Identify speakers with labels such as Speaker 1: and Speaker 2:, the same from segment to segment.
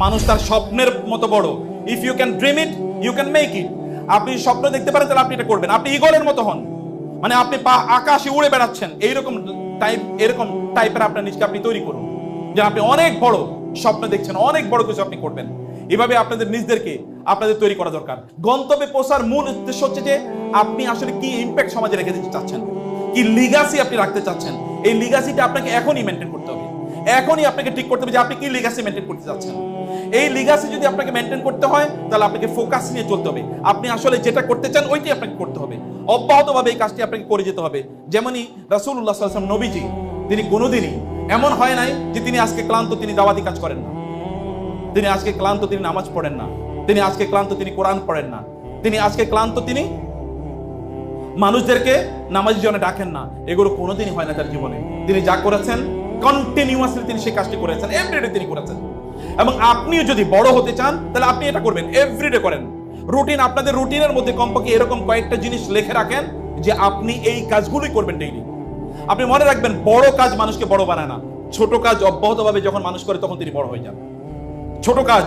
Speaker 1: মানুষ তার স্বপ্নের মতো বড়। If you can dream it you can make it. আপনি স্বপ্ন দেখতে পারেন তাহলে আপনি এটা করবেন। আপনি ঈগলের মতো হন, মানে আপনি আকাশে উড়ে বেড়াচ্ছেন, এরকম টাইপের আপনার নিজকে আপনি তৈরি করুন, যে আপনি অনেক বড় স্বপ্ন দেখছেন, অনেক বড় কিছু আপনি করবেন। এভাবে আপনাদের নিজদেরকে আপনাদের তৈরি করা দরকার। গন্তব্যে পৌঁছার মূল উদ্দেশ্য হচ্ছে যে আপনি আসলে কি ইম্প্যাক্ট সমাজে রেখে দিতে চাচ্ছেন, কি লিগাসি আপনি রাখতে চাচ্ছেন। এই লিগাসিটা আপনাকে এখনই মেনটেন করতে হবে, এখনই আপনাকে ঠিক করতে হবে যে আপনি কি লিগাসি মেনটেন করতে চাচ্ছেন। এই লিগাসি যদি আপনাকে মেনটেন করতে হয় তাহলে আপনাকে ফোকাস নিয়ে চলতে হবে। আপনি আসলে যেটা করতে চান ওইটাই আপনাকে করতে হবে, অব্যাহতভাবে এই কাজটি আপনাকে করে যেতে হবে। যেমনই রাসূলুল্লাহ সাল্লাল্লাহু আলাইহি ওয়াসাল্লাম নবীজি, তিনি কোনোদিনই এমন হয় নাই যে তিনি আজকে ক্লান্ত তিনি দাওয়াতি কাজ করেন না, তিনি আজকে ক্লান্ত তিনি নামাজ পড়েন না, তিনি আজকে ক্লান্ত তিনি কোরআন পড়েন না, তিনি আজকে ক্লান্ত তিনি মানুষদেরকে নামাজের জন্য ডাকেন না। এগুলো কোনোদিনই হয় না তার জীবনে। তিনি যা করেছেন কন্টিনিউয়াসলি তিনি সেই কাজটি করেছেন, এভরিডে তিনি করেছেন। এবং আপনিও যদি বড় হতে চান তাহলে আপনি এটা করবেন, এভরিডে করেন। রুটিন, আপনাদের রুটিনের মধ্যে কমপক্ষে এরকম কয়েকটা জিনিস লিখে রাখেন যে আপনি এই কাজগুলোই করবেন ডেইলি। আপনি মনে রাখবেন, বড় কাজ মানুষকে বড় বানায় না, ছোট কাজ অব্যাহতভাবে যখন মানুষ করে তখন তিনি বড় হয়ে যান। ছোট কাজ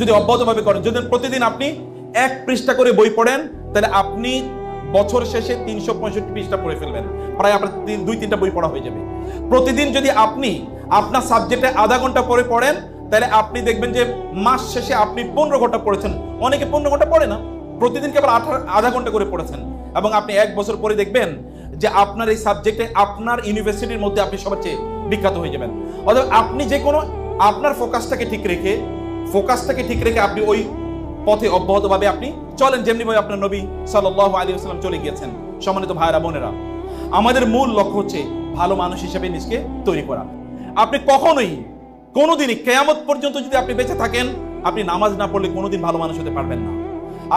Speaker 1: যদি অব্যাহতভাবে করেন, যদি প্রতিদিন আপনি 1 পৃষ্ঠা করে বই পড়েন, তাহলে আপনি বছর শেষে 365 পৃষ্ঠা পড়ে ফেলবেন, প্রায় আপনার 2-3টা বই পড়া হয়ে যাবে। প্রতিদিন যদি আপনি আপনার সাবজেক্টে আধা ঘন্টা পড়ে পড়েন, তাহলে আপনি দেখবেন যে মাস শেষে আপনি 15 ঘন্টা পড়েছেন। অনেকে 15 ঘন্টা পড়ে না, প্রতিদিন কেবল আধা ঘন্টা করে পড়েছেন, এবং আপনি 1 বছর পরে দেখবেন যে আপনার এই সাবজেক্টে আপনার ইউনিভার্সিটির মধ্যে আপনি সবচেয়ে বিখ্যাত হয়ে যাবেন। অর্থাৎ আপনি যে কোনো আপনার ফোকাসটাকে ঠিক রেখে আপনি ওই পথে অব্যাহতভাবে আপনি চলেন, যেমনি ভাবে আপনার নবী সাল্লাল্লাহু আলাইহি ওয়াসাল্লাম চলে গিয়েছেন। সম্মানিত ভাইরা বোনেরা, আমাদের মূল লক্ষ্য হচ্ছে ভালো মানুষ হিসেবে নিজকে তৈরি করা। আপনি কখনোই কোনোদিনই কিয়ামত পর্যন্ত যদি আপনি বেঁচে থাকেন, আপনি নামাজ না পড়লে কোনোদিন ভালো মানুষ হতে পারবেন না।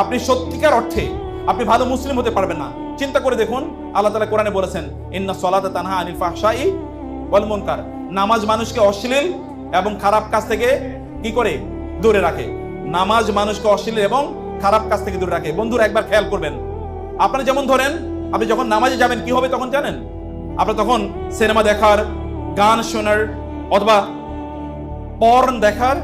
Speaker 1: আপনি সত্যিকার অর্থে আপনি ভালো মুসলিম হতে পারবেন না। চিন্তা করে দেখুন, আল্লাহ তাআলা কোরআনে বলেছেন, ইন্না সলাতা তানহা আনিল ফাহশাই ওয়াল মুনকার। নামাজ মানুষকে অশ্লীল এবং খারাপ কাজ থেকে কি করে দূরে রাখে। নামাজ মানুষকে অশ্লীল এবং খারাপ কাজ থেকে দূরে রাখে। বন্ধুরা, একবার খেয়াল করবেন, আপনি যেমন ধরেন, আপনি যখন নামাজে যাবেন কি হবে তখন জানেন? আপনার তখন সিনেমা দেখার, গান শোনার, অথবা পর্ন দেখার,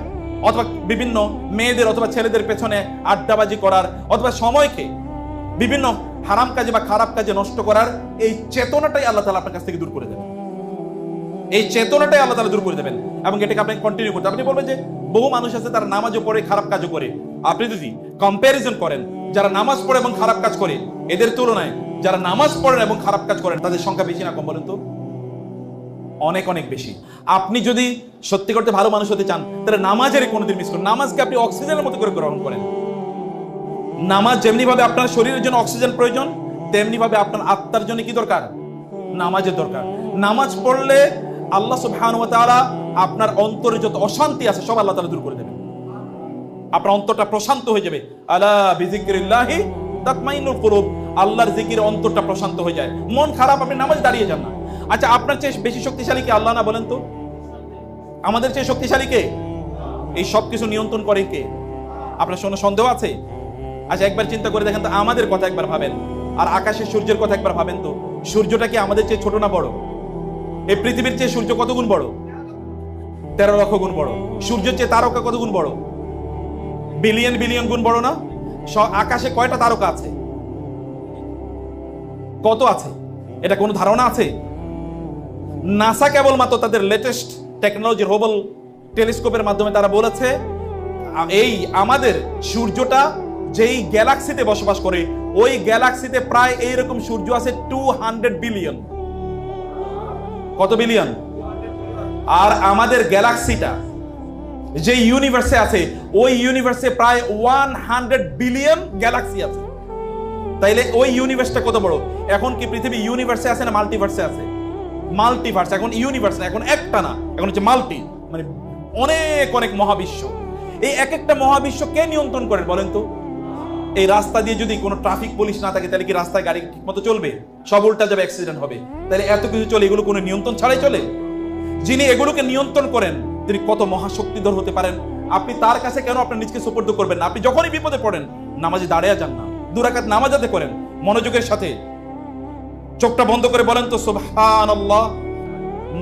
Speaker 1: অথবা বিভিন্ন মেয়েদের অথবা ছেলেদের পেছনে আড্ডাবাজি করার, অথবা সময়কে বিভিন্ন হারাম কাজে বা খারাপ কাজে নষ্ট করার এই চেতনাটাই আল্লাহ তাআলা আপনার কাছ থেকে দূর করে দেবেন। এই চেতনাটাই আল্লাহ তাআলা দূর করে দেবেন, এবং এটাকে আপনি কন্টিনিউ করতে। আপনি বলবেন যে বহু মানুষ আছে তারা নামাজও পড়ে খারাপ কাজও করে। আপনি যদি কম্প্যারিজন করেন, যারা নামাজ পড়ে এবং খারাপ কাজ করে, এদের তুলনায় যারা নামাজ পড়েন এবং খারাপ কাজ করেন তাদের সংখ্যা বেশি না কম বলেন তো? অনেক অনেক বেশি। আপনি যদি সত্যি করতে ভালো মানুষ হতে চান তাহলে নামাজের কোনোদিন মিস করেন। নামাজকে আপনি অক্সিজেনের মতো করে গ্রহণ করেন। নামাজ যেমনি ভাবে আপনার শরীরের জন্য অক্সিজেন প্রয়োজন, তেমনি ভাবে আপনার আত্মার জন্য কি দরকার? নামাজের দরকার। নামাজ পড়লে আল্লাহ সুবহানাহু ওয়া তাআলা আপনার অন্তরে যত অশান্তি আছে সব আল্লাহ তাআলা দূর করে দেবেন। আপনার অন্তরটা প্রশান্ত হয়ে যাবে। আলা বিযিকরিল্লাহি তাতমাইন্নুল কুলুব। আল্লাহর জিকিরে অন্তরটা প্রশান্ত হয়ে যায়। মন খারাপ, আপনি নামাজ দাঁড়িয়ে যান না। আচ্ছা, আপনার চেয়ে বেশি শক্তিশালী কে? আল্লাহ না? বলেন তো। আমাদের চেয়ে শক্তিশালী কে? এই সব কিছু নিয়ন্ত্রণ করে কে? আপনার কোনো সন্দেহ আছে? আচ্ছা, একবার চিন্তা করে দেখেন তো, আমাদের কথা একবার ভাবেন, আর আকাশের সূর্যের কথা একবার ভাবেন তো। সূর্যটা কি আমাদের চেয়ে ছোট না বড়? এই পৃথিবীর চেয়ে সূর্য কত গুণ বড়? 13 লক্ষ গুণ বড়। সূর্যের চেয়ে তারকা কত গুণ বড়? বিলিয়ন বিলিয়ন গুণ বড় না? আকাশে কয়টা তারকা আছে? কত আছে? এটা কোনো ধারণা আছে? নাসা কেবলমাত্র তাদের লেটেস্ট টেকনোলজি হাবল টেলিস্কোপের মাধ্যমে তারা বলেছে, এই আমাদের সূর্যটা যেই গ্যালাক্সিতে বসবাস করে, ওই গ্যালাক্সিতে প্রায় এইরকম সূর্য আছে 200 বিলিয়ন। কত বিলিয়ন? আর আমাদের গ্যালাক্সিটা যে ইউনিভার্সে আছে, ওই ইউনিভার্সে প্রায় 100 বিলিয়ন গ্যালাক্সি আছে। তাইলে ওই ইউনিভার্সটা কত বড়? এখন কি পৃথিবী ইউনিভার্সে আছে না মাল্টিভার্সে আছে? মাল্টিভার্স। এখন ইউনিভার্স না, এখন একটা না, এখন হচ্ছে মাল্টি, মানে অনেক অনেক মহাবিশ্ব। এই এক একটা মহাবিশ্ব কে নিয়ন্ত্রণ করেন বলেন তো? এই রাস্তা দিয়ে যদি কোনো ট্রাফিক পুলিশ না থাকে তাহলে কি রাস্তায় গাড়ি ঠিকমতো চলবে? সব উল্টা যাবে, অ্যাক্সিডেন্ট হবে। তাহলে এত কিছু চলে, এগুলো কোনো নিয়ন্ত্রণ ছাড়াই চলে? যিনি এগুলোকে নিয়ন্ত্রণ করেন তিনি কত মহাশক্তিধর হতে পারেন। আপনি তার কাছে কেন আপনার নিজকে সুপর্দ করবেন না? আপনি যখনই বিপদে পড়েন নামাজে দাঁড়িয়ে যান না, 2 রাকাত নামাজ আদায় করেন মনোযোগের সাথে। চোখটা বন্ধ করে বলেন তো সুবহানাল্লাহ।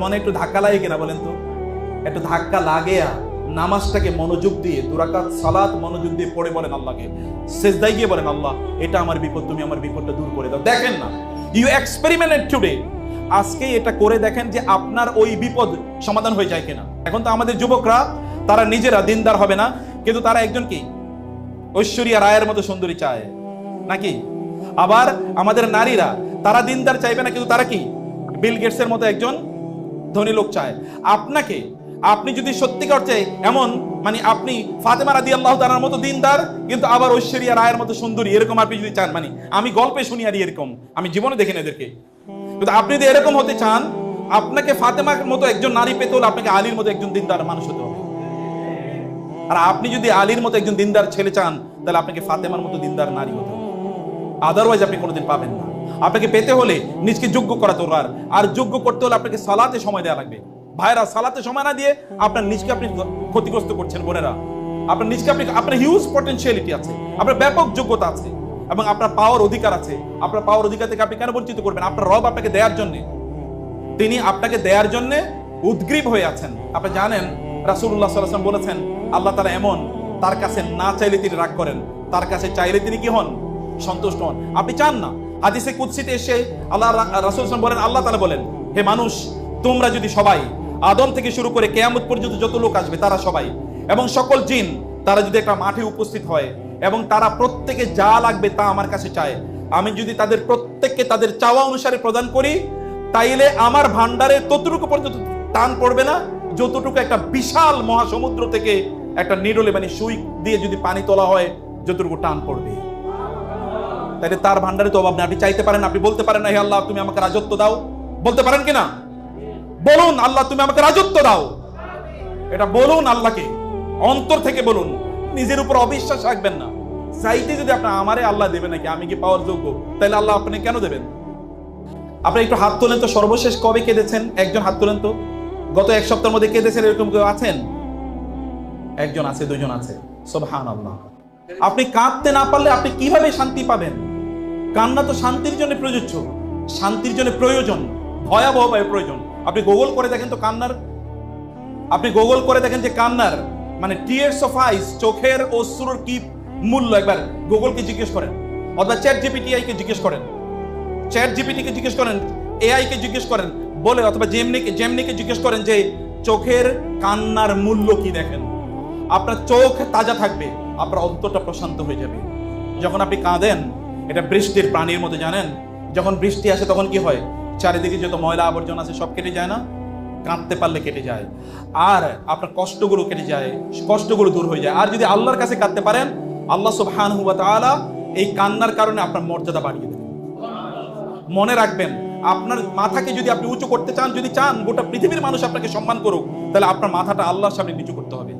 Speaker 1: মনে একটু ধাক্কা লাগে কিনা বলেন তো? একটু ধাক্কা লাগে, নামাজটাকে মনোযোগ দিয়ে, 2 রাকাত সালাত মনোযোগ দিয়ে পড়ে বলেন আল্লাহকে, সিজদায় গিয়ে বলেন, আল্লাহ এটা আমার বিপদ, তুমি আমার বিপদটা দূর করে দাও। দেখেন না, ইউ এক্সপেরিমেন্ট টুডে, আজকে এটা করে দেখেন যে আপনার ওই বিপদ সমাধান হয়ে যায় কিনা। এখন তো আমাদের যুবকরা তারা নিজেরা দিনদার হবে না, কিন্তু তারা একজন কি ঐশ্বরিয়া রায়ের মতো সুন্দরী চায় নাকি? আবার আমাদের নারীরা তারা দিনদার চাইবে না, কিন্তু তারা কি বিল গেটসের মতো একজন ধনী লোক চায়। আপনাকে, আপনি যদি সত্যিকার অর্থে এমন মানে আপনি ফাতেমা রাদিয়াল্লাহু তাআলার মতো দিনদার, কিন্তু আবার ঐশ্বরিয়া রায়ের মতো সুন্দরী, এরকম আপনি যদি চান, মানে আমি গল্পে শুনি আর এরকম, আমি জীবনে দেখি না এদেরকে, কিন্তু আপনি যদি এরকম হতে চান, আপনাকে ফাতেমার মতো একজন নারী পেতে হলে আপনাকে আলীর মতো একজন দিনদার মানুষ হতে হবে। আর আপনি যদি আলীর মতো একজন দিনদার ছেলে চান, তাহলে আপনাকে ফাতেমার মতো দিনদার নারী হতে হবে, আদারওয়াইজ আপনি কোনোদিন পাবেন না। আপনাকে পেতে হলে নিজকে যোগ্য করা দরকার, আর যোগ্য করতে হলে আপনাকে সালাতে সময় দেওয়া লাগবে। ভাইরা, সালাতে সময় না দিয়ে আপনার নিজকে আপনি ক্ষতিগ্রস্ত করছেন। বোনেরা, আপনার নিজকে আপনি, আপনার হিউজ পটেনশিয়ালিটি আছে, আপনার ব্যাপক যোগ্যতা আছে, এবং আপনার পাওয়ার অধিকার আছে। আপনার পাওয়ার অধিকার থেকে আপনি কেন বঞ্চিত করবেন? আপনার রব আপনাকে দেওয়ার জন্য, তিনি আপনাকে দেওয়ার জন্য উদ্গ্রীব হয়ে আছেন। আপনি জানেন রাসূলুল্লাহ সাল্লাল্লাহু আলাইহি ওয়াসাল্লাম বলেছেন, আল্লাহ তাআলা এমন, তার কাছে না চাইলে তিনি রাগ করেন, তার কাছে চাইলে তিনি কি হন? সন্তুষ্ট হন। আপনি চান না, হাদিসে কুদসিতে এসে আল্লাহ রাসূল সাল্লাল্লাহু বলেন, আল্লাহ তাআলা বলেন, হে মানুষ, তোমরা যদি সবাই, আদম থেকে শুরু করে কিয়ামত পর্যন্ত যত লোক আসবে তারা সবাই, এবং সকল জিন, তারা যদি একটা মাঠে উপস্থিত হয় এবং তারা প্রত্যেকে যা লাগবে তা আমার কাছে চায়, আমি যদি তাদের প্রত্যেককে তাদের চাওয়া অনুসারে প্রদান করি, তাইলে আমার ভান্ডারে ততটুকু পর্যন্ত টান পড়বে না যতটুকু একটা বিশাল মহাসমুদ্র থেকে একটা নিডলে, মানে সুই দিয়ে যদি পানি তোলা হয় যতটুকু টান পড়বে। তাইলে তার ভান্ডারে তো অভাব নেই। আপনি চাইতে পারেন, আপনি বলতে পারেন না, হে আল্লাহ তুমি আমাকে রাজত্ব দাও, বলতে পারেন কিনা? বলুন, আল্লাহ তুমি আমাকে রাজত্ব দাও, এটা বলুন আল্লাহকে, অন্তর থেকে বলুন, নিজের উপর অবিশ্বাস রাখবেন না। চাইতে যদি আপনার আমারে আল্লাহ দেবে নাকি, আমি কি পাওয়ার যোগ্য, তাহলে আল্লাহ আপনি কেন দেবেন? আপনি একটু হাত তোলেন তো, সর্বশেষ কবে কেঁদেছেন? একজন হাত তোলেন তো, গত 1 সপ্তাহের মধ্যে কেঁদেছেন, এরকম কেউ আছেন? একজন আছে, 2 জন আছে, সুবহানাল্লাহ। আপনি কাঁদতে না পারলে আপনি কিভাবে শান্তি পাবেন? কান্না তো শান্তির জন্য প্রযোজ্য, শান্তির জন্য প্রয়োজন, ভয়াবহভাবে প্রয়োজন। আপনি গুগল করে দেখেন তো কান্নার, আপনি গুগল করে দেখেন যে কান্নার মানে টিয়ার্স অফ আইস, চোখের অশ্রুর কি মূল্য, একবার গুগলকে জিজ্ঞেস করেন, অথবা চ্যাট জিপিটি কে জিজ্ঞেস করেন, চ্যাট জিপিটি কে জিজ্ঞেস করেন, এআই কে জিজ্ঞেস করেন, বলে, অথবা জেমনিকে জিজ্ঞেস করেন যে চোখের কান্নার মূল্য কি। দেখেন, আপনার চোখ তাজা থাকবে, আপনার অন্তরটা প্রশান্ত হয়ে যাবে। যখন আপনি কাঁদেন, এটা বৃষ্টির প্রাণীর মতো, জানেন, যখন বৃষ্টি আসে তখন কি হয়? চারিদিকে যত ময়লা আবর্জনা আছে সব কেটে যায় না? কাঁদতে পারলে কেটে যায়, আর আপনার কষ্টগুলো কেটে যায়, কষ্টগুলো দূর হয়ে যায়। আর যদি আল্লাহর কাছে কাঁদতে পারেন, আল্লাহ সুবহানাহু ওয়া তাআলা এই কান্নার কারণে আপনার মর্যাদা বাড়িয়ে দেবেন। মনে রাখবেন, আপনার মাথাকে যদি আপনি উঁচু করতে চান, যদি চান গোটা পৃথিবীর মানুষ আপনাকে সম্মান করুক, তাহলে আপনার মাথাটা আল্লাহর সামনে নিচু করতে হবে।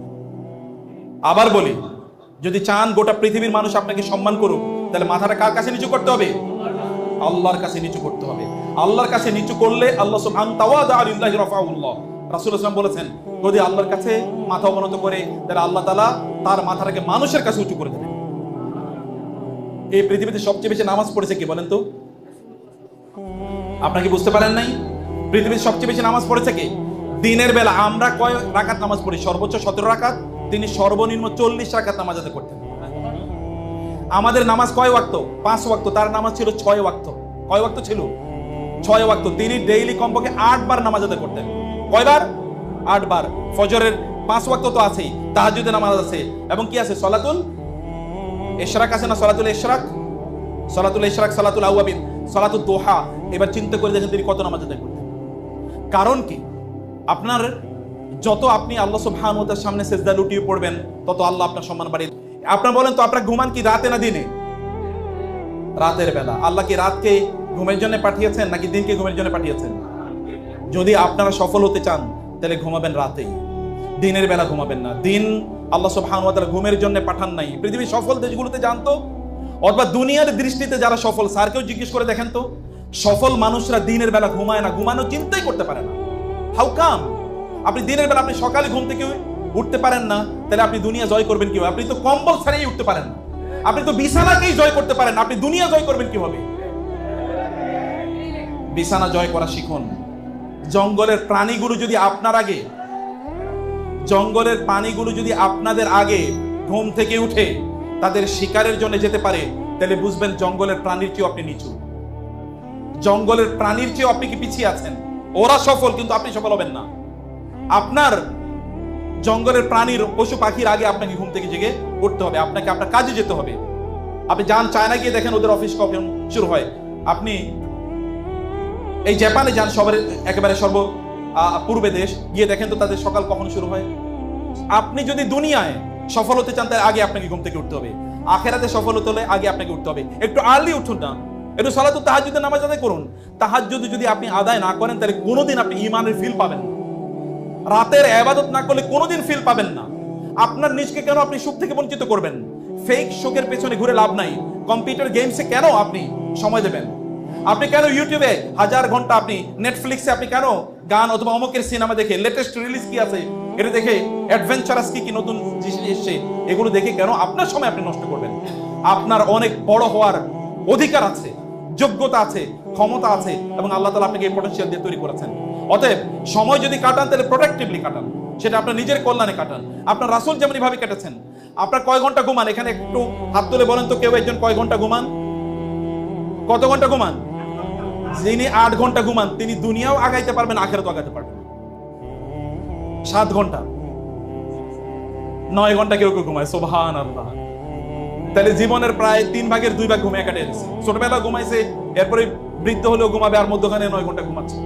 Speaker 1: আবার বলি, যদি চান গোটা পৃথিবীর মানুষ আপনাকে সম্মান করুক, তাহলে মাথাটা কার কাছে নিচু করতে হবে? আল্লাহর কাছে নিচু করতে হবে। আল্লাহর কাছে নিচু করলে আল্লাহ সুবহানাহু তাওয়াদা লিল্লাহি রাফাউল্লাহ, রাসূলুল্লাহ সাল্লাল্লাহু আলাইহি ওয়াসাল্লাম বলেছেন, যদি আল্লাহর কাছে মাথা অবনত করে, তাহলে আল্লাহ তাআলা তার মাথাটাকে মানুষের কাছে উঁচু করে দেবেন। এই পৃথিবীতে সবচেয়ে বেশি নামাজ পড়েছে কি বলেন তো? আপনারা কি বুঝতে পারেন নাই? পৃথিবীর সবচেয়ে বেশি নামাজ পড়েছে কি? দিনের বেলা আমরা কয় রাকাত নামাজ পড়ি? সর্বোচ্চ 17 রাকাত, তিনি সর্বনিম্ন 40 রাকাত নামাজ আদায় করতেন। আমাদের নামাজ কয় ওয়াক্ত? 5 ওয়াক্ত, তার নামাজ ছিল 6 ওয়াক্ত। কয় ওয়াক্ত ছিল? 6 ওয়াক্ত। তিনি ডেইলি কমপক্ষে 8 বার নামাজ আদায় করতেন। কয়বার? 8 বার। ফজরের 5 ওয়াক্ত তো আছেই, তাহাজ্জুদের নামাজ আছে, এবং কি আছে? সলাতুল ইশরাক আছে না? সলাতুল ইশরাক, সলাতুল ইশরাক, সলাতুল আওয়াবিন, সলাতুল দোহা। এবার চিন্তা করে দেখেন তিনি কত নামাজ আদায় করতেন। কারণ কি? আপনার যত আপনি আল্লাহ সুবহানাহু ওয়া তাআলার সামনে সিজদা লুটিয়ে পড়বেন, তত আল্লাহ আপনার সম্মান বাড়িয়ে। আপনারা বলেন তো, আপনারা ঘুমান কি রাতে না দিনে? রাতের বেলা। আল্লাহ কি রাতকে ঘুমের জন্য পাঠিয়েছেন নাকি দিনকে ঘুমের জন্য পাঠিয়েছেন? যদি আপনারা সফল হতে চান, তাহলে ঘুমাবেন রাতেই, দিনের বেলা ঘুমাবেন না। দিন আল্লাহ সুবহানাহু ওয়া তাআলা ঘুমের জন্য পাঠান নাই। পৃথিবীর সফল দেশগুলোতে জানতো, অথবা দুনিয়ার দৃষ্টিতে যারা সফল, স্যারকেও জিজ্ঞেস করে দেখেন তো, সফল মানুষরা দিনের বেলা ঘুমায় না, ঘুমানো চিন্তাই করতে পারে না। How come? আপনি দিনের বেলা, আপনি সকালে ঘুম থেকে উঠতে পারেন না, তাহলে আপনি দুনিয়া জয় করবেন কিভাবে? আপনি তো কম্বল ছাড়িয়ে উঠতে পারেন না, আপনি তো বিছানাকেই জয় করতে পারেন না, আপনি দুনিয়া জয় করবেন কিভাবে? বিছানা জয় করা শিখুন। জঙ্গলের প্রাণীগুলো যদি আপনার আগে জঙ্গলের প্রাণীগুলো যদি আপনাদের আগে ঘুম থেকে উঠে তাদের শিকারের জন্য যেতে পারে, তাহলে বুঝবেন জঙ্গলের প্রাণীর চেয়েও আপনি নিচু, জঙ্গলের প্রাণীর চেয়েও আপনি কি পিছিয়ে আছেন। ওরা সফল, কিন্তু আপনি সফল হবেন না। আপনার জঙ্গলের প্রাণীর পশু পাখির আগে আপনাকে ঘুম থেকে জেগে উঠতে হবে, আপনাকে আপনার কাজে যেতে হবে। আপনি যান চায়না গিয়ে দেখেন ওদের অফিস কখন শুরু হয়। আপনি এই জাপানে যান, সবার একেবারে পূর্বে দেশ, গিয়ে দেখেন তো তাদের সকাল কখন শুরু হয়। আপনি যদি দুনিয়ায় সফল হতে চান তাহলে আগে আপনাকে ঘুম থেকে উঠতে হবে, আখেরাতে সফল হতে হলে আগে আপনাকে উঠতে হবে। একটু আর্লি উঠুন না, একটু সালাতুত তাহাজ্জুদের নামাজ আদায় করুন। তাহাজ্জুদ যদি আপনি আদায় না করেন তাহলে কোনোদিন আপনি ঈমানের ফিল পাবেন না। রাতের ইবাদত না করলে কোনোদিন ফিল পাবেন না। আপনার নিজকে কেন আপনি সুখ থেকে বঞ্চিত করবেন? ফেক সুখের পেছনে ঘুরে লাভ নাই। কম্পিউটার গেমসে কেন আপনি সময় দেবেন? আপনি কেন ইউটিউবে 1000 ঘন্টা, আপনি নেটফ্লিক্সে আপনি কেন গান অথবা অমুকের সিনেমা দেখে, লেটেস্ট রিলিজ কি আছে এটা দেখে, অ্যাডভেঞ্চারাস কি নতুন জিনিস এসছে এগুলো দেখে কেন আপনার সময় আপনি নষ্ট করবেন? আপনার অনেক বড় হওয়ার অধিকার আছে, যোগ্যতা আছে, ক্ষমতা আছে, এবং আল্লাহ তাআলা আপনাকে এই পটেনশিয়াল দিয়ে তৈরি করেছেন। অতএব সময় যদি কাটান তাহলে প্রোডাক্টিভলি কাটান, সেটা আপনার নিজের কল্যাণে কাটান। আপনার রাসূল যেমন ভাবে কেটেছেন। আপনার কয় ঘন্টা ঘুমান? এখানে একটু হাত তুলে বলেন তো, কেউ একজন কয় ঘন্টা ঘুমান? কত ঘন্টা ঘুমান? যিনি 8 ঘন্টা ঘুমান তিনি দুনিয়াও আগাইতে পারবেন, আখিরাতও আগাইতে পারবেন। 7 ঘন্টা, 9 ঘন্টা কেউ কেউ ঘুমায়, সুবহানাল্লাহ। তাহলে জীবনের প্রায় 3 ভাগের 2 ভাগ ঘুমিয়ে কাটিয়ে দিচ্ছে। ছোটবেলা ঘুমাইছে, এরপরে বৃদ্ধ হলেও ঘুমাবে, আর মধ্যখানে 9 ঘন্টা ঘুমাচ্ছে।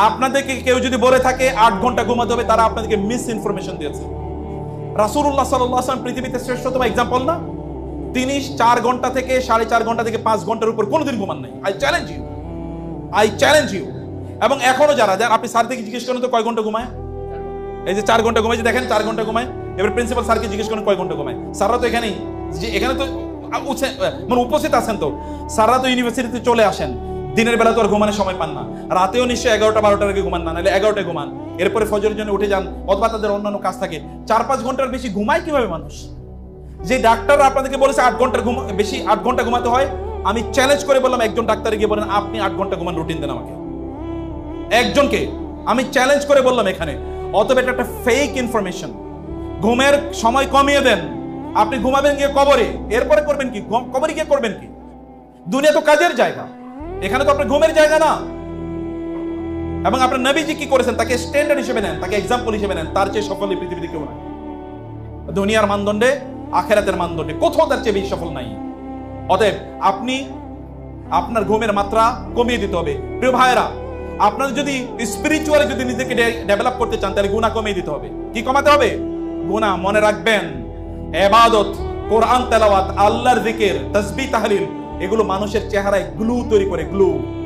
Speaker 1: আপনাদেরকে কেউ যদি বলে থাকে 8 ঘন্টা ঘুমাতে হবে, তারা আপনাদেরকে মিস ইনফরমেশন দিয়েছে। রাসূলুল্লাহ সাল্লাল্লাহু আলাইহি ওয়াসাল্লাম পৃথিবীতে শ্রেষ্ঠতম एग्जांपल না? তিনি 4 ঘন্টা থেকে 4.5 ঘন্টা থেকে 5 ঘন্টার উপর কোনোদিন ঘুমান নাই। I challenge you. এবং এখনো যারা আপনি স্যার থেকে জিজ্ঞেস করেন তো কয় ঘন্টা ঘুমায়? এই যে 4 ঘন্টা ঘুমায়, যে দেখেন 4 ঘন্টা ঘুমায়। এবার প্রিন্সিপাল স্যারকে জিজ্ঞেস করেন কয় ঘন্টা ঘুমায়। স্যাররা তো এখানেই, যে এখানে তো মানে উপস্থিত আছেন, তো স্যাররা তো ইউনিভার্সিটিতে চলে আসেন, দিনের বেলা তো আর ঘুমানোর সময় পান না। রাতেও নিশ্চয়ই 11টা-12টার আগে ঘুমান না, নাহলে 11টায় ঘুমান, এরপরে ফজরের জন্য উঠে যান, অথবা তাদের অন্যান্য কাজ থাকে। 4-5 ঘন্টার বেশি ঘুমায় কিভাবে মানুষ? যে ডাক্তার আপনাদেরকে বলেছে 8 ঘন্টার বেশি 8 ঘন্টা ঘুমাতে হয়, আমি চ্যালেঞ্জ করে বললাম একজন ডাক্তারে গিয়ে বলেন আপনি 8 ঘন্টা ঘুমান, রুটিন দেন আমাকে। একজনকে আমি চ্যালেঞ্জ করে বললাম এখানে। অতএব এটা একটা ফেক ইনফরমেশন। ঘুমের সময় কমিয়ে দেন। আপনি ঘুমাবেন গিয়ে কবরে, এরপরে করবেন কি? কবরে গিয়ে করবেন কি? দুনিয়া তো কাজের জায়গা, এখানে তো আপনার ঘুমের জায়গা না। এবং আপনার নবীজি কি করেছেন? তাকে স্ট্যান্ডার্ড হিসেবে নেন, তাকে এক্সাম্পল হিসেবে নেন। তার চেয়ে সফল এই পৃথিবীতে কেউ নাই। দুনিয়ার মানদণ্ডে, আখিরাতের মানদণ্ডে কোথাও তার চেয়ে বেশি সফল নাই। অতএব আপনি আপনার ঘুমের মাত্রা কমিয়ে দিতে হবে। প্রিয় ভাইরা, আপনার যদি স্পিরিচুয়ালি যদি নিজেকে ডেভেলপ করতে চান তাহলে গুনাহ কমিয়ে দিতে হবে। কি কমাতে হবে? গুনাহ। মনে রাখবেন, ইবাদত, কোরআন তেলাওয়াত, আল্লাহর জিকির, তাসবিহ, তাহলিল, এগুলো মানুষের চেহারায় গ্লু তৈরি করে।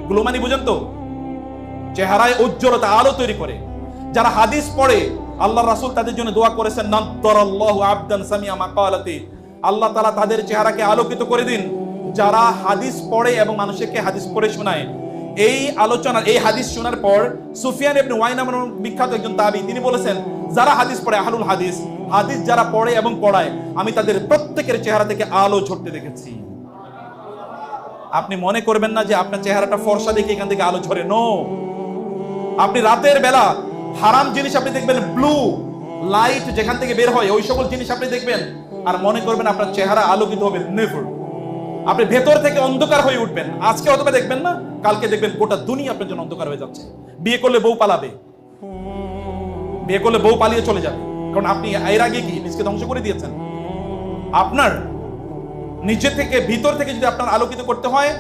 Speaker 1: গ্লু মানে বুঝেন তো? চেহারায় উজ্জ্বলতা, আলো তৈরি করে। যারা হাদিস পড়ে, আল্লাহর রাসূল তাদের জন্য দোয়া করেছেন, নাদ্দারাল্লাহু আবদান সামিয়া মাকালাতি, আল্লাহ তাআলা তাদের চেহারাকে আলোকিত করে দিন যারা হাদিস পড়ে এবং মানুষকে হাদিস পড়ে শোনায়। এই আলোচনা, এই হাদিস শোনার পর সুফিয়ান ইবনে ওয়াইনা নামক বিখ্যাত একজন তাবী, তিনি বলেছেন যারা হাদিস পড়ে, আহলুল হাদিস, হাদিস যারা পড়ে এবং পড়ায়, আমি তাদের প্রত্যেকের চেহারা থেকে আলো ঝরতে দেখেছি। আপনি মনে করবেন না যে আপনার চেহারাটা ফর্সা দেখে এখান থেকে আলো ঝরে। নো, আপনি রাতের বেলা হারাম জিনিস আপনি দেখবেন, ব্লু লাইট যেখান থেকে বের হয় ওই সকল জিনিস আপনি দেখবেন, আর মনে করবেন আপনার চেহারা আলোকিত হবে। নেভার। আপনি ভেতর থেকে অন্ধকার হয়ে উঠবেন। আজকে অথবা দেখবেন না, কালকে দেখবেন গোটা দুনিয়া আপনার জন্য অন্ধকার হয়ে যাচ্ছে। বিয়ে করলে বউ পালাবে, বিয়ে করলে বউ পালিয়ে চলে যাবে, কারণ আপনি এর আগে কি নিজকে ধ্বংস করে দিয়েছেন। আপনার নিজে থেকে, ভিতর থেকে যদি আপনার আলোকিত করতে হয়,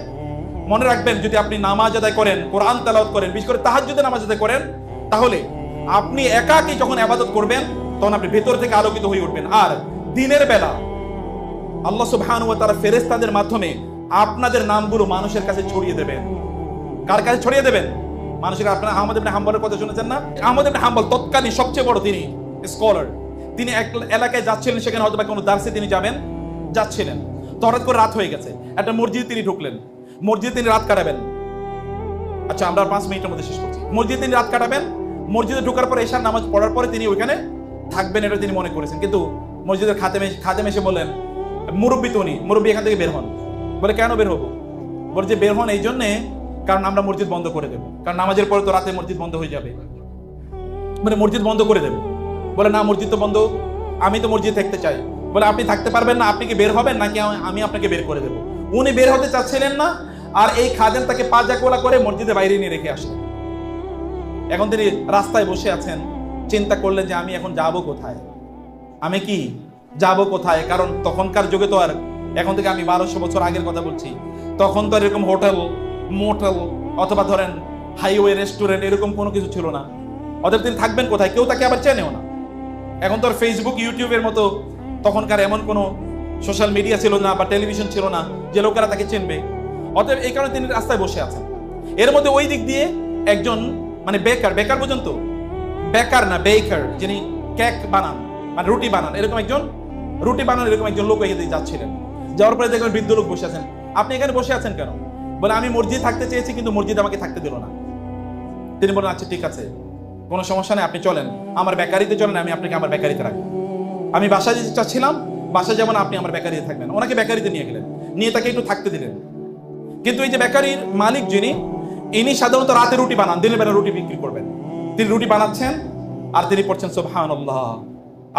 Speaker 1: মনে রাখবেন যদি আপনি নামাজ আদায় করেন, কোরআন তেলাওয়াত করেন, বিশেষ করে তাহাজ্জুদের নামাজ আদায় করেন, তাহলে আপনি একাকী যখন ইবাদত করবেন তখন আপনি ভেতর থেকে আলোকিত হয়ে উঠবেন। আর দিনের বেলা আল্লাহ সুবহানাহু ওয়া তাআলা ফেরেশতাদের মাধ্যমে আপনাদের নামগুলো মানুষের কাছে ছড়িয়ে দেবেন। কার কাছে ছড়িয়ে দেবেন? মানুষের। আপনারা আহমদ ইবনে হাম্বলের কথা শুনেছেন না? আহমদ ইবনে হাম্বল তৎকালীন সবচেয়ে বড় তিনি স্কলার। তিনি এক এলাকায় যাচ্ছিলেন, সেখানে হয়তো বা কোনো দার্সে তিনি যাচ্ছিলেন। তো হঠাৎ করে রাত হয়ে গেছে, একটা মসজিদে তিনি ঢুকলেন। মসজিদে তিনি রাত কাটাবেন। আচ্ছা, আমরা 5 মিনিটের মধ্যে শেষ করছি। মসজিদে তিনি রাত কাটাবেন। মসজিদে ঢোকার পরে এশার নামাজ পড়ার পরে তিনি ওইখানে থাকবেন, এটা তিনি মনে করেছেন। কিন্তু মসজিদের খাদেম এসে বললেন, মুরব্বী তো উনি, মুরব্বী এখান থেকে বের হন। বলে কেন বের হবো? বলে যে বের হন এই জন্যে, কারণ আমরা মসজিদ বন্ধ করে দেবো, কারণ নামাজের পরে তো রাতে মসজিদ বন্ধ হয়ে যাবে, মানে মসজিদ বন্ধ করে দেবো। বলে না, মসজিদ তো বন্ধ, আমি তো মসজিদ থাকতে চাই। বলে আপনি থাকতে পারবেন না, আপনি কি বের হবেন নাকি আমি আপনাকে বের করে দেবো? উনি বের হতে চাচ্ছিলেন না, আর এই খাদেম তাকে পাজা কোলা করে মসজিদের বাইরে নিয়ে রেখে আসলেন। এখন তিনি রাস্তায় বসে আছেন, চিন্তা করলেন যে আমি এখন যাব কোথায়, আমি কি যাব কোথায়? কারণ তখনকার যুগে তো আর, এখন থেকে আমি 1200 বছর আগের কথা বলছি, তখন তো এরকম হোটেল, মোটেল অথবা ধরেন হাইওয়ে রেস্টুরেন্ট এরকম কোনো কিছু ছিল না। অতএব তিনি থাকবেন কোথায়? কেউ তাকে আবার চেনেও না। এখন তো আর ফেসবুক, ইউটিউবের মতো তখনকার এমন কোনো সোশ্যাল মিডিয়া ছিল না বা টেলিভিশন ছিল না যে লোকেরা তাকে চিনবে। অতএব এই কারণে তিনি রাস্তায় বসে আছেন। এর মধ্যে ওই দিক দিয়ে একজন মানে বেকার পর্যন্ত, বেকার না বেকার, যিনি কেক বানান মানে রুটি বানান, এরকম একজন লোক এগিয়ে দিয়ে যাচ্ছিলেন। যাওয়ার পরে দেখবেন বৃদ্ধ লোক বসে আছেন। আপনি এখানে বসে আছেন কেন? বলে আমি মসজিদ থাকতে চেয়েছি, কিন্তু মসজিদ আমাকে থাকতে দিল না। তিনি বলেন আচ্ছা ঠিক আছে, কোনো সমস্যা নেই, আপনি চলেন আমার বেকারিতে চলেন, আমি আপনাকে আমার বেকারিতে রাখবো। আমি বাসায় যেতে চাচ্ছিলাম, বাসায় যেমন আপনি আমার বেকারিতে থাকবেন। ওনাকে বেকারিতে নিয়ে গেলেন, নিয়ে তাকে একটু থাকতে দিলেন। কিন্তু এই যে বেকারির মালিক যিনি, ইনি সাধারণত রাতে রুটি বানান, দিনের বেলা রুটি বিক্রি করবেন। তিনি রুটি বানাচ্ছেন আর তিনি পড়ছেন সুবহানাল্লাহ,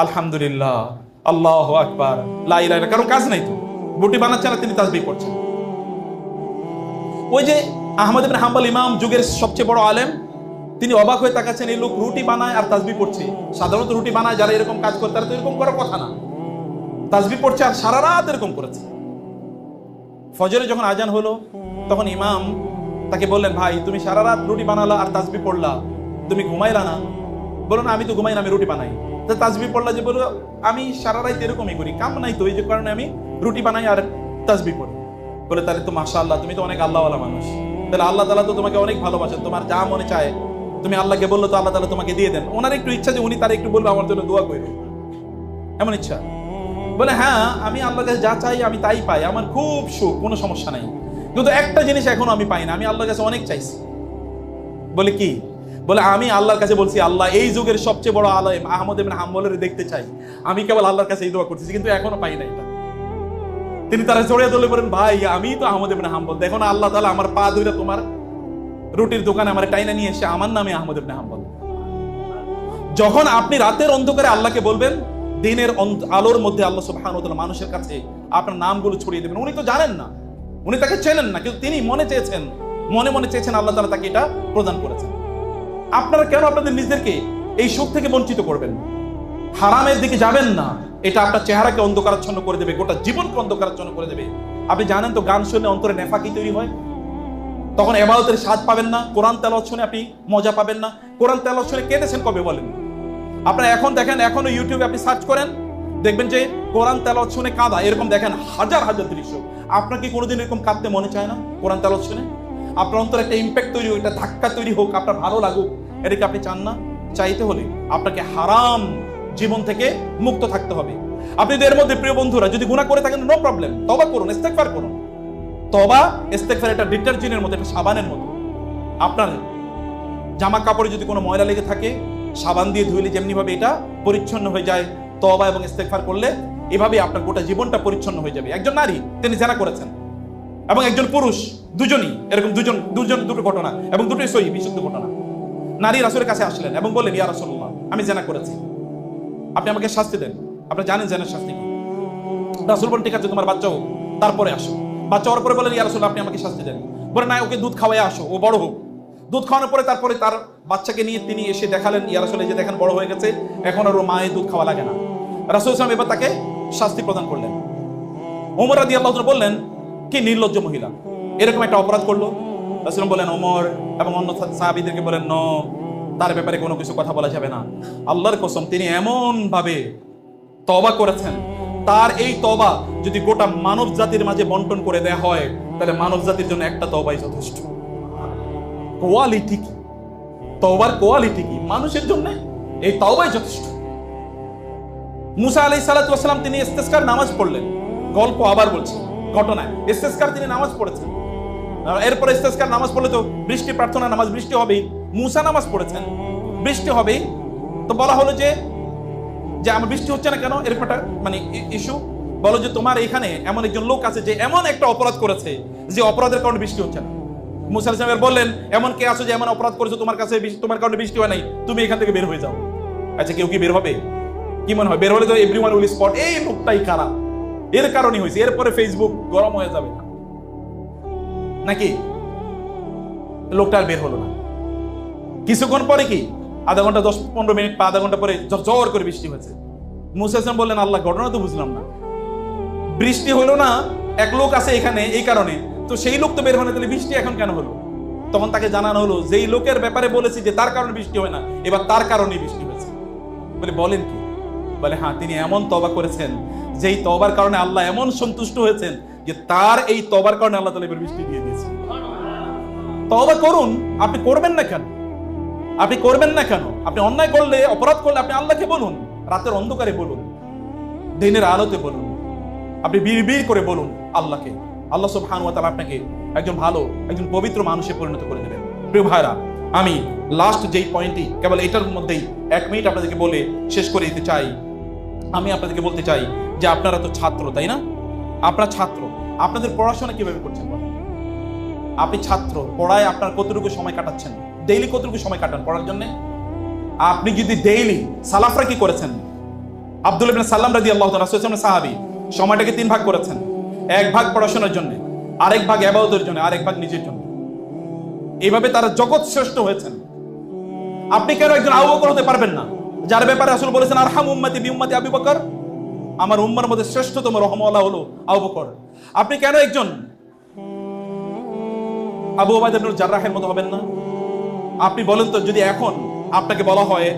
Speaker 1: আলহামদুলিল্লাহ, আল্লাহু আকবার, লা ইলাহা ইল্লাল্লাহ। কারণ কাজ নাই তো, রুটি বানাচ্ছেন আর তিনি তাসবিহ পড়ছেন। ওই যে আহমদ ইবনে হাম্বল ইমাম, যুগের সবচেয়ে বড় আলেম, তিনি অবাক হয়ে তাকাচ্ছেন, এই লোক রুটি বানায় আর তাসবিহ পড়ছে। সাধারণত রুটি বানায় যারা এরকম কাজ করে তারা তো এরকম করার কথা না, তাসবিহ পড়ছে আর সারা রাত এরকম করেছে। ফজরে যখন আজান হলো তখন ইমাম তাকে বললেন, ভাই তুমি সারা রাত রুটি বানালা আর তাসবিহ পড়লা, তুমি ঘুমাইলা না? বলো না আমি তো ঘুমাই না, আমি রুটি বানাই। তো তাসবিহ পড়লা যে? বলো আমি সারা রাত এরকমই করি, কাম নাই তো, এই যে কারণে আমি রুটি বানাই আর তাসবিহ পড়ি। বলে তাহলে তো মাশাআল্লাহ, তুমি তো অনেক আল্লাহওয়ালা মানুষ, তাহলে আল্লাহ তাআলা তো তোমাকে অনেক ভালোবাসেন, তোমার যা মনে চায় তুমি আল্লাহকে বললো তো আল্লাহ তাআলা তোমাকে দিয়ে দেন। ওনার একটু ইচ্ছা যে উনি তার একটু বলবে আমার জন্য দোয়া করবে, এমন ইচ্ছা। বলে হ্যাঁ, আমি আল্লাহর কাছে যা চাই আমি তাই পাই, আমার খুব সুখ, কোনো সমস্যা নাই। কিন্তু একটা জিনিস এখনো আমি পাই না, আমি আল্লাহর কাছে অনেক চাইছি। বলে কি? বলে আমি আল্লাহর কাছে বলছি, আল্লাহ এই যুগের সবচেয়ে বড় আলেম আহমদ ইবনে হাম্বলের দেখতে চাই, আমি কেবল আল্লাহর কাছে এই দোয়া করতেছি, কিন্তু এখনো পাই না এটা। তিনি তারা জড়িয়ে ধরে বলেন, ভাই আমি তো আহমদ ইবনে হাম্বল, দেখো না আল্লাহ তাআলা আমার পা ধরে তোমার রুটির দোকানে আমার টাইনা নিয়ে এসে আমার নামে আহমদ ইবনে হাম্বল। যখন আপনি রাতের অন্ধকারে আল্লাহকে বলবেন, দিনের আলোর মধ্যে আল্লাহ সুবহানাহু ওয়া তাআলা মানুষের কাছে আপনার নামগুলো ছড়িয়ে দেবেন। উনি তো জানেন না, উনি তাকে চেনেন না, কিন্তু তিনি মনে চেয়েছেন, আল্লাহ তাআলা তাকে এটা প্রদান করেছেন। আপনারা কেন আপনাদের নিজেদেরকে এই সুখ থেকে বঞ্চিত করবেন? হারামের দিকে যাবেন না, এটা আপনার চেহারাকে অন্ধকারাচ্ছন্ন করে দেবে, গোটা জীবনকে অন্ধকারাচ্ছন্ন করে দেবে। আপনি জানেন তো গান শুনে অন্তরে নেফাকি তৈরি হয়, তখন ইবাদতের স্বাদ পাবেন না। কোরআন তেলাওয়াত শুনে আপনি মজা পাবেন না। কোরআন তেলাওয়াত শুনে কেঁদেছেন কবে বলেন? আপনারা এখন দেখেন, এখনো ইউটিউবে আপনি সার্চ করেন, দেখবেন যে কোরআন তেলাওয়াত শুনে কাঁদা, এরকম দেখেন হাজার হাজার দৃশ্য। আপনার কি কোনোদিন এরকম কাঁদতে মনে চায় না কোরআন তেলাওয়াত শুনে? আপনার অন্তরে একটা ইম্প্যাক্ট তৈরি হোক, একটা ধাক্কা তৈরি হোক, আপনার ভালো লাগুক, এটাকে আপনি চান না? চাইতে হলে আপনাকে হারাম জীবন থেকে মুক্ত থাকতে হবে। আপনি এর মধ্যে প্রিয় বন্ধুরা যদি গুনাহ করে থাকেন, নো প্রবলেম, তওবা করুন, ইস্তেগফার করুন। তওবা ইস্তেগফার এটা ডিটারজেন্টের মতো, এটা সাবানের মতো। আপনার জামা কাপড়ে যদি কোনো ময়লা লেগে থাকে, সাবান দিয়ে ধুইলে যেমনি ভাবে এটা পরিচ্ছন্ন হয়ে যায়, তওবা এবং ইস্তেগফার করলে এভাবে আপনার গোটা জীবনটা পরিচ্ছন্ন হয়ে যাবে। একজন নারী তিনি জিনা করেছেন এবং একজন পুরুষ, দুজনই এরকম দুটো ঘটনা এবং দুটোই সহিহ বিশুদ্ধ ঘটনা। নারী রাসূলের কাছে আসলেন এবং বললেন, ইয়া রাসূলুল্লাহ, আমি জিনা করেছি, আপনি আমাকে শাস্তি দেন। আপনি জানেন জিনার শাস্তি কি? রাসূল বলেন, ঠিক আছে তোমার বাচ্চা হোক, তারপরে আসো। বাচ্চা হওয়ার পরে বলেন, ইয়া রাসূলুল্লাহ, আপনি আমাকে শাস্তি দেন। বলে না, ওকে দুধ খাওয়াই আসো, ও বড় হোক। দুধ খাওয়ানোর পরে তারপরে তার বাচ্চাকে নিয়ে তিনি এসে দেখালেন, ইয়া রাসূল, এই যে দেখেন বড় হয়ে গেছে, এখন আর ওর মায়ের দুধ খাওয়া লাগে না। রাসূল সাল্লাল্লাহু আলাইহি ওয়াসাল্লাম এবার তাকে শাস্তি প্রদান করলেন। ওমর রাদিয়াল্লাহু তাআলা বললেন, কি নির্লজ্জ মহিলা, এরকম একটা অপরাধ করলো। রাসূল বলেন, ওমর এবং অন্য সাহাবীদেরকে বলেন, নো, তার ব্যাপারে কোনো কিছু কথা বলা যাবে না। আল্লাহর কসম, তিনি এমন ভাবে তওবা করেছেন, তার এই তওবা যদি গোটা মানব জাতির মাঝে বন্টন করে দেয়া হয়, তাহলে মানব জাতির জন্য একটা তওবাই যথেষ্ট। কোয়ালিটি কি তওবার, কোয়ালিটি কি মানুষের জন্য, এই তওবাই যথেষ্ট। মুসা আলাইহিস সালাতু ওয়াস সালাম তিনি ইস্তেসকার নামাজ পড়লেন, গল্প আবার বলছি, ঘটনায় ইস্তেসকার তিনি নামাজ পড়েছেন। এরপরে ইস্তেসকার নামাজ পড়লে তো বৃষ্টি প্রার্থনা নামাজ, বৃষ্টি হবেই। মুসা নামাজ পড়েছেন, বৃষ্টি হবেই। তো বলা হলো যে আমার বৃষ্টি হচ্ছে না কেন, এরকম একটা মানে ইস্যু। বলো যে তোমার এখানে এমন একজন লোক আছে যে এমন একটা অপরাধ করেছে যে অপরাধের কারণে বৃষ্টি হচ্ছে না। মুসা আলাইহিস সালাম বললেন, এমন কে আছো যে এমন অপরাধ করেছো তোমার কারণে বৃষ্টি হয় নাই, তুমি এখান থেকে বের হয়ে যাও। আচ্ছা কেউ কি বের হবে? কি মনে হয় বের হলে তো এভরিওয়ান উইল স্পট এই লোকটাই খারাপ, এর কারণে হয়েছে, এরপরে ফেসবুক গরম হয়ে যাবে নাকি? লোকটা আর বের হলো না। কিছুক্ষণ পরে কি আধা ঘন্টা 10-15 মিনিট বা আধা ঘন্টা পরে জোর করে বৃষ্টি হয়েছে। মুসা ইসলাম বললেন, আল্লাহ ঘটনা তো বুঝলাম না, বৃষ্টি হলো না, এক লোক আছে এখানে এই কারণে, তো সেই লোক তো বের হয় না, তাহলে বৃষ্টি এখন কেন হলো? তখন তাকে জানানো হলো যেই লোকের ব্যাপারে বলেছি যে তার কারণে বৃষ্টি হয় না, এবার তার কারণে বৃষ্টি হয়েছে। বলে বলেন কি? বলে হ্যাঁ, তিনি এমন তওবা করেছেন যেই তওবার কারণে আল্লাহ এমন সন্তুষ্ট হয়েছেন যে তার এই তওবার কারণে আল্লাহ তাআলা এবার বৃষ্টি দিয়ে দিয়েছে। তওবা করুন, আপনি করবেন না কেন? আপনি করবেন না কেন? আপনি অন্যায় করলে, অপরাধ করলে আপনি আল্লাহকে বলুন, রাতের অন্ধকারে বলুন, দিনের আলোতে বলুন, আপনি বিড়বিড় করে বলুন আল্লাহকে। আল্লাহ সুবহানাহু ওয়া তাআলা আপনাকে একজন ভালো, একজন পবিত্র মানুষে পরিণত করে দেবেন। প্রিয় ভাইরা, আমি লাস্ট যেই পয়েন্টটি কেবল এটার মধ্যেই 1 মিনিট আপনাদেরকে বলে শেষ করে দিতে চাই। আমি আপনাদেরকে বলতে চাই যে আপনারা তো ছাত্র, তাই না? আপনারা ছাত্র, আপনাদের পড়াশোনা কিভাবে করছেন? আপনি ছাত্র, পড়ায় আপনার কতটুকু সময় কাটাচ্ছেন? ডেইলি কতটুকু সময় কাটান পড়ার জন্য? আপনি যদি ডেইলি, সালাফরা কি করেছেন? আব্দুল্লাহ ইবনে সাল্লাম রাদিয়াল্লাহু তাআলা রাসূলুল্লাহ সাহাবী, সময়টাকে 3 ভাগ করেছেন। 1 ভাগ পড়াশোনার জন্য, আরেক ভাগ ইবাদতের জন্য, আরেক ভাগ নিজের জন্য। এইভাবে তারা জগৎ শ্রেষ্ঠ হয়েছেন। আপনি কেন একজন আবু বকর হতে পারবেন না, যার ব্যাপারে রাসূল বলেছেন আরহাম উম্মতি বি উম্মতি আবু বকর, আমার উম্মার মধ্যে শ্রেষ্ঠতম রহমওয়ালা হলো আবু বকর। আপনি কেন একজন আবু উবাইদা ইবনে জাররাহের মতো হবেন না? আপনি বলেন তো, যদি এখন আপনাকে বলা হয়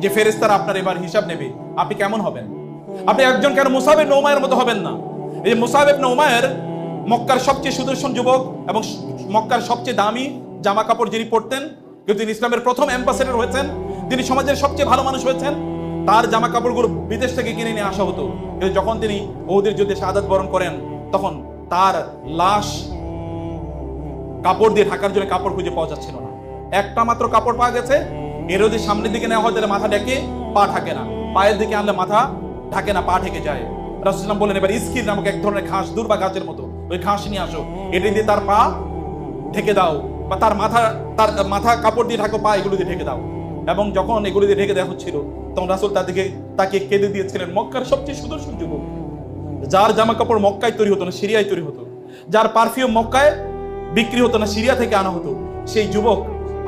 Speaker 1: যে ফেরেশতারা আপনার এবার হিসাব নেবে, আপনি কেমন হবেন? আপনি একজন কেন মুসাব ইবনে উমাইর মতো হবেন না? এই মুসাব ইবনে উমাইর মক্কার সবচেয়ে সুদর্শন যুবক এবং মক্কার সবচেয়ে দামি জামা কাপড় যিনি পরতেন, কিন্তু তিনি ইসলামের প্রথম অ্যাম্বাসেডর হয়েছেন, তিনি সমাজের সবচেয়ে ভালো মানুষ হয়েছেন। তার জামা কাপড়গুলো বিদেশ থেকে কিনে নিয়ে আসা হতো, কিন্তু যখন তিনি উহুদের যুদ্ধে শাহাদাত বরণ করেন, তখন তার লাশ কাপড় দিয়ে ঢাকার জন্য কাপড় খুঁজে পাওয়া যাচ্ছিল না। একটা মাত্র কাপড় পাওয়া গেছে, এর যদি সামনের দিকে নেওয়া হয় তাহলে মাথা ঢেকে, পা ঢাকে না, পায়ের দিকে আনলে মাথা ঢাকে না, পা ঢেকে যায়। রাসূলুল্লাহ বললেন, এবার ইস্কির নামক এক ধরনের ঘাস, দুর্বা গাছের মতো, ওই ঘাস নিয়ে আসো, এটা দিয়ে তার পা ঢেকে দাও, বা তার মাথা কাপড় দিয়ে ঢাকো, পা এগুলো দিয়ে ঢেকে দাও। এবং যখন এগুলো দিয়ে ঢেকে দেওয়া হচ্ছিল, তখন রাসূল তাকে কেঁদে দিয়েছিলেন। মক্কার সবচেয়ে সুদর্শন যুবক, যার জামা কাপড় মক্কায় তৈরি হতো না, সিরিয়ায় তৈরি হতো, যার পারফিউম মক্কায় বিক্রি হতো না, সিরিয়া থেকে আনা হতো, সেই যুবক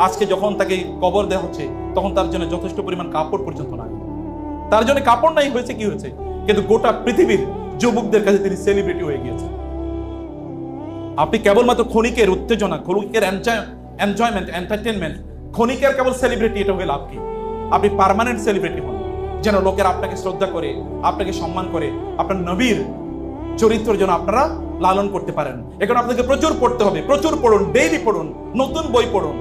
Speaker 1: আজকে যখন তাকে কবর দেওয়া হচ্ছে, তখন তার জন্য যথেষ্ট পরিমাণ কাপড় পর্যন্ত নাই। তার জন্য কাপড় নাই, হয়েছে কি হয়েছে? কিন্তু গোটা পৃথিবীর যুবকদের কাছে তিনি সেলিব্রিটি হয়ে গিয়েছেন। আপনি কেবলমাত্র ক্ষণিকের উত্তেজনা, ক্ষণিকের এনজয়মেন্ট, এন্টারটেনমেন্ট, ক্ষণিকের কেবল সেলিব্রিটি, এটা হয়ে লাভ কি? আপনি পার্মানেন্ট সেলিব্রিটি হন, যেন লোকের আপনাকে শ্রদ্ধা করে, আপনাকে সম্মান করে, আপনার নবীর চরিত্রের জন্য আপনারা লালন করতে পারেন। এখন আপনাকে প্রচুর পড়তে হবে, প্রচুর পড়ুন, ডেইলি পড়ুন, নতুন বই পড়ুন।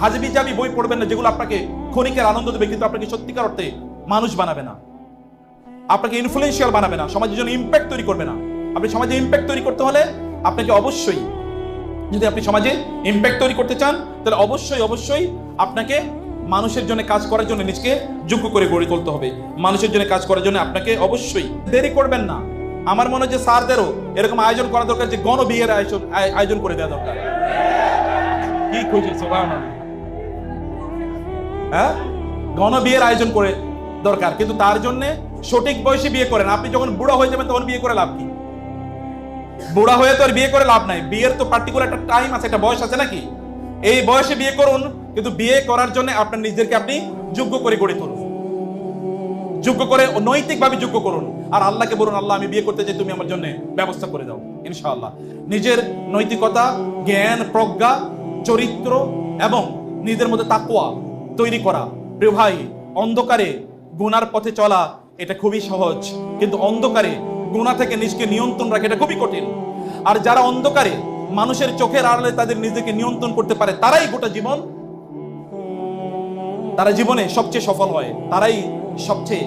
Speaker 1: হাজবি জাবি বই পড়বেন না, যেগুলো আপনাকে ক্ষণিকের আনন্দ দেবে কিন্তু আপনাকে সত্যিকার অর্থে মানুষ বানাবে না, আপনাকে ইনফ্লুয়েন্সিয়াল বানাবে না, সমাজের জন্য ইম্প্যাক্ট তৈরি করবে না। আপনি সমাজে ইম্প্যাক্ট তৈরি করতে হলে আপনাকে অবশ্যই, যদি আপনি সমাজে ইম্প্যাক্ট তৈরি করতে চান, তাহলে অবশ্যই আপনাকে মানুষের জন্য কাজ করার জন্য নিজেকে যোগ্য করে গড়ে তুলতে হবে। মানুষের জন্য কাজ করার জন্য আপনাকে অবশ্যই দেরি করবেন না। আমার মনে হয় যে স্যারদেরও এরকম আয়োজন করা দরকার, যে গণ বিয়ের আয়োজন করে দেওয়া দরকার। কি খুঁজেছে? হ্যাঁ, গণ বিয়ের আয়োজন করে দরকার, কিন্তু তার জন্য সঠিক বয়সে বিয়ে করেন। আপনি যখন বুড়া হয়ে যাবেন তখন বিয়ে করে লাভ কি? বুড়া হয়ে তো আর বিয়ে করে লাভ নাই। বিয়ের তো পার্টিকুলার একটা টাইম আছে, একটা বয়স আছে নাকি? এই বয়সে বিয়ে করুন, কিন্তু বিয়ে করার জন্য আপনার নিজেদেরকে আপনি যোগ্য করে গড়ে তুলুন, যোগ্য করে, নৈতিকভাবে যোগ্য করুন। আর আল্লাহকে বলুন, আল্লাহ আমি বিয়ে করতে চাই, তুমি আমার জন্য ব্যবস্থা করে দাও। ইনশাআল্লাহ নিজের নৈতিকতা, জ্ঞান, প্রজ্ঞা, চরিত্র এবং নিজের মধ্যে তাকওয়া তৈরি করা। প্রিয় ভাই, অন্ধকারে গুনার পথে চলা এটা খুবই সহজ, কিন্তু অন্ধকারে গুনাহ থেকে নিজেকে নিয়ন্ত্রণ রাখা এটা খুবই কঠিন। আর যারা অন্ধকারে মানুষের চোখের আড়ালে তাদের নিজেকে নিয়ন্ত্রণ করতে পারে, তারাই গোটা জীবন, তারা জীবনে সবচেয়ে সফল হয়, তারাই সবচেয়ে